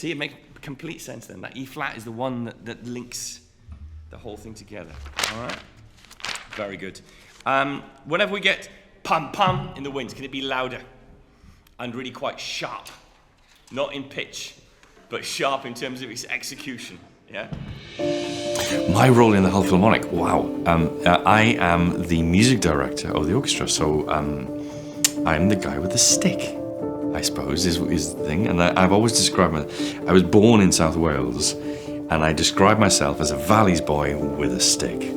See, it makes complete sense then. That E flat is the one that links the whole thing together. All right? Very good. Whenever we get pum pum in the winds, can it be louder and really quite sharp? Not in pitch, but sharp in terms of its execution. Yeah? My role in the Hull Philharmonic, wow. I am the music director of the orchestra, so I'm the guy with the stick, I suppose, is the thing. And I've always described I was born in South Wales, and I describe myself as a Valleys boy with a stick.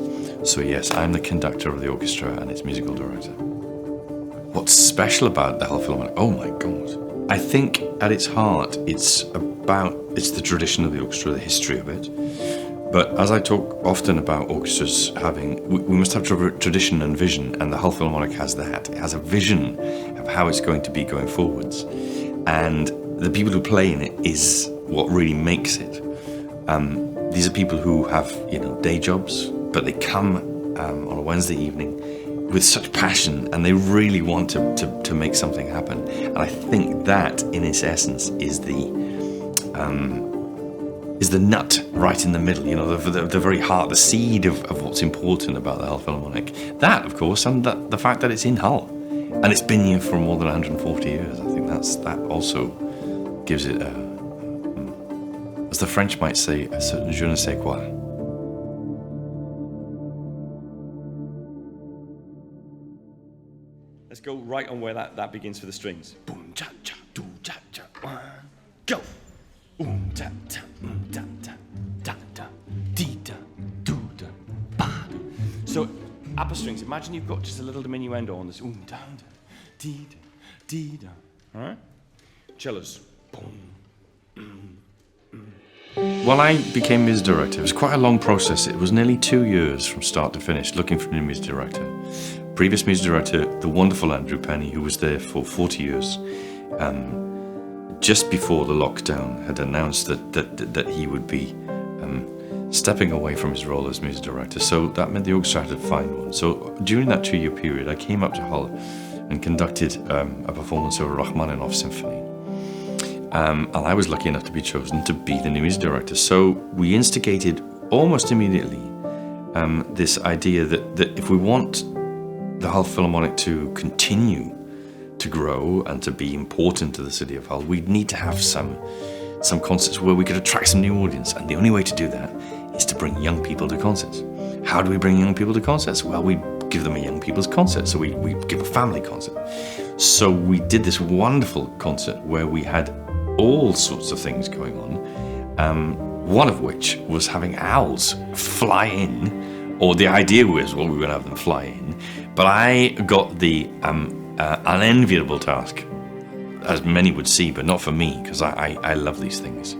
So yes, I'm the conductor of the orchestra and its musical director. What's special about the Hull Philharmonic? Oh my God. I think at its heart, it's the tradition of the orchestra, the history of it. But as I talk often about orchestras we must have tradition and vision, and the Hull Philharmonic has that. It has a vision of how it's going to be going forwards. And the people who play in it is what really makes it. These are people who have, day jobs, but they come on a Wednesday evening with such passion, and they really want to make something happen. And I think that, in its essence, is the nut right in the middle, the very heart, the seed of what's important about the Hull Philharmonic. That, of course, and the fact that it's in Hull, and it's been here for more than 140 years. I think that also gives it, as the French might say, a certain je ne sais quoi. Let's go right on where that begins for the strings. Boom, cha, cha, do, cha, cha, one, go. Ta, ta, ta, ta, ta, ta, dee, da, do, da, ba, da. So, upper strings, imagine you've got just a little diminuendo on this. Da, da, dee, da, dee, da. All right? Cellos. Boom. When I became music director, it was quite a long process. It was nearly 2 years from start to finish looking for a new music director. Previous music director, the wonderful Andrew Penny, who was there for 40 years, just before the lockdown, had announced that he would be stepping away from his role as music director. So that meant the orchestra had to find one. So during that 2-year period, I came up to Hull and conducted a performance of a Rachmaninoff symphony. And I was lucky enough to be chosen to be the new music director. So we instigated almost immediately this idea that if we want the Hull Philharmonic to continue to grow and to be important to the city of Hull, we'd need to have some concerts where we could attract some new audience. And the only way to do that is to bring young people to concerts. How do we bring young people to concerts? Well, we give them a young people's concert. So we give a family concert. So we did this wonderful concert where we had all sorts of things going on, one of which was having owls fly in, or the idea was, well, we were going to have them fly in, but I got the unenviable task, as many would see, but not for me, because I love these things.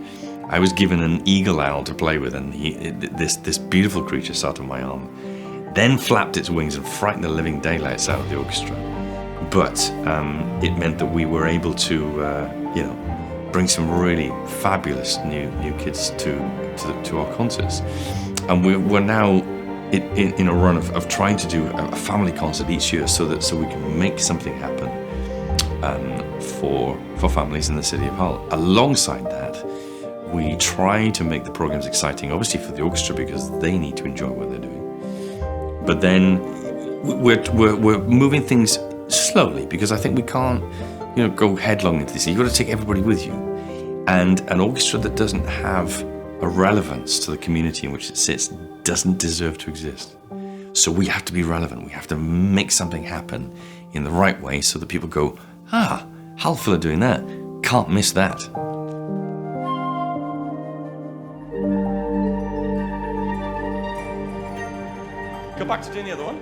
I was given an eagle owl to play with, and this beautiful creature sat on my arm, then flapped its wings and frightened the living daylights out of the orchestra. But it meant that we were able to, bring some really fabulous new kids to our concerts. And we're now in a run of trying to do a family concert each year so we can make something happen for families in the city of Hull. Alongside that, we try to make the programs exciting, obviously for the orchestra, because they need to enjoy what they're doing. But then we're moving things slowly, because I think we can't go headlong into this. You've got to take everybody with you. And an orchestra that doesn't have a relevance to the community in which it sits doesn't deserve to exist. So we have to be relevant. We have to make something happen in the right way so that people go, Hull Phil are doing that. Can't miss that. Go back to doing the other one.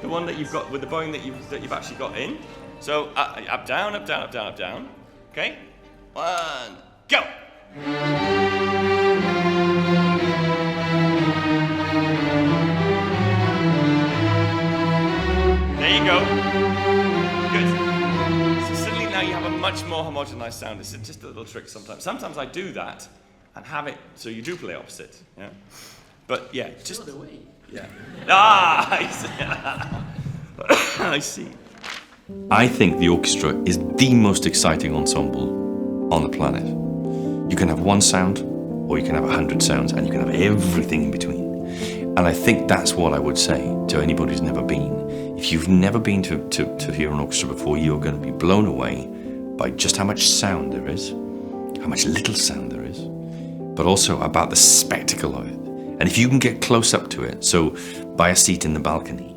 The one that you've got with the bowing that you've actually got in. So up, down, up, down, up, down, up, down. Okay? 1, go! There you go. Good. So suddenly now you have a much more homogenized sound. It's just a little trick sometimes. Sometimes I do that and have it so you do play opposite. Yeah. But yeah, just the way. Yeah. I see. I think the orchestra is the most exciting ensemble on the planet. You can have one sound, or you can have 100 sounds, and you can have everything in between. And I think that's what I would say to anybody who's never been. If you've never been to hear an orchestra before, you're going to be blown away by just how much sound there is, how much little sound there is, but also about the spectacle of it. And if you can get close up to it, so buy a seat in the balcony,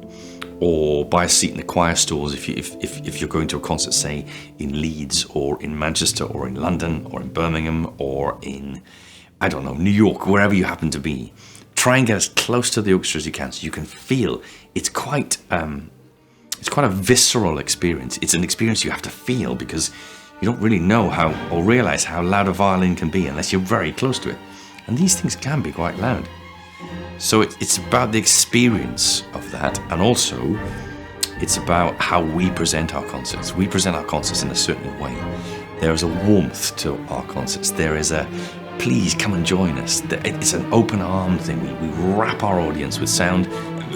or buy a seat in the choir stalls if you're going to a concert, say, in Leeds, or in Manchester, or in London, or in Birmingham, or in, I don't know, New York, wherever you happen to be. Try and get as close to the orchestra as you can, so you can feel. It's quite a visceral experience. It's an experience you have to feel, because you don't really know how, or realize how loud a violin can be unless you're very close to it. And these things can be quite loud. So it's about the experience of that, and also it's about how we present our concerts. We present our concerts in a certain way. There is a warmth to our concerts. There is a, please come and join us. It's an open arm thing. We wrap our audience with sound.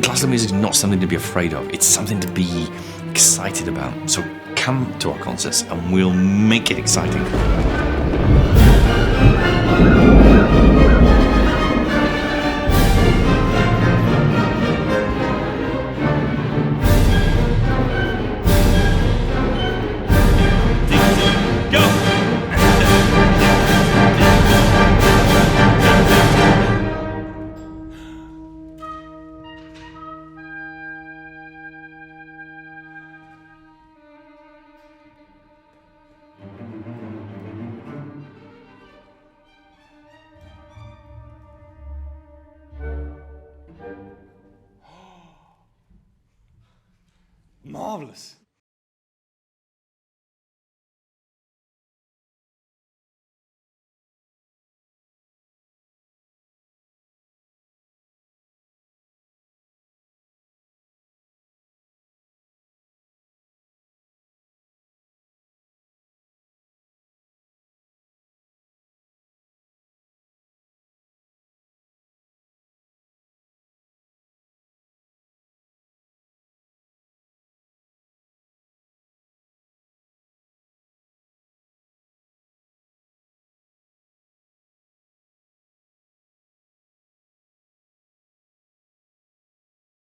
Classical music is not something to be afraid of. It's something to be excited about. So come to our concerts and we'll make it exciting. Marvelous.